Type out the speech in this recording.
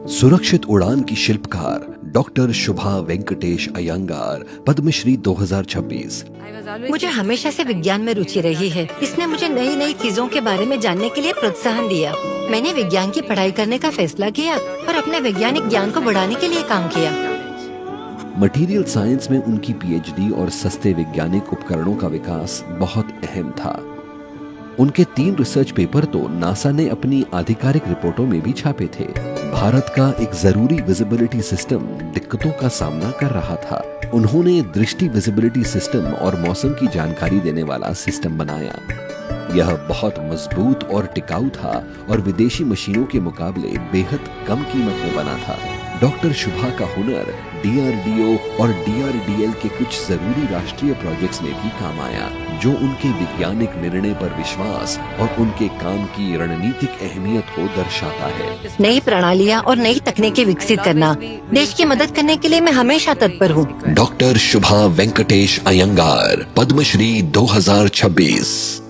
सुरक्षित उड़ान की शिल्पकार डॉक्टर शुभा वेंकटेश अयंगार, पद्मश्री 2026। मुझे हमेशा से विज्ञान में रुचि रही है। इसने मुझे नई नई चीजों के बारे में जानने के लिए प्रोत्साहन दिया। मैंने विज्ञान की पढ़ाई करने का फैसला किया और अपने वैज्ञानिक ज्ञान को बढ़ाने के लिए काम किया। मटेरियल साइंस में उनकी पीएचडी और सस्ते वैज्ञानिक उपकरणों का विकास बहुत अहम था। उनके 3 रिसर्च पेपर तो नासा ने अपनी आधिकारिक रिपोर्टों में भी छापे थे। भारत का एक जरूरी विजिबिलिटी सिस्टम दिक्कतों का सामना कर रहा था। उन्होंने दृष्टि विजिबिलिटी सिस्टम और मौसम की जानकारी देने वाला सिस्टम बनाया। यह बहुत मजबूत और टिकाऊ था और विदेशी मशीनों के मुकाबले बेहद कम कीमत में बना था। डॉक्टर शुभा का हुनर डीआरडीओ और डीआरडीएल के कुछ जरूरी राष्ट्रीय प्रोजेक्ट्स में भी काम आया, जो उनके वैज्ञानिक निर्णय पर विश्वास और उनके काम की रणनीतिक अहमियत को दर्शाता है। नई प्रणालियाँ और नई तकनीकें विकसित करना, देश की मदद करने के लिए मैं हमेशा तत्पर हूँ। डॉक्टर शुभा वेंकटेश अयंगार, पद्मश्री 2026।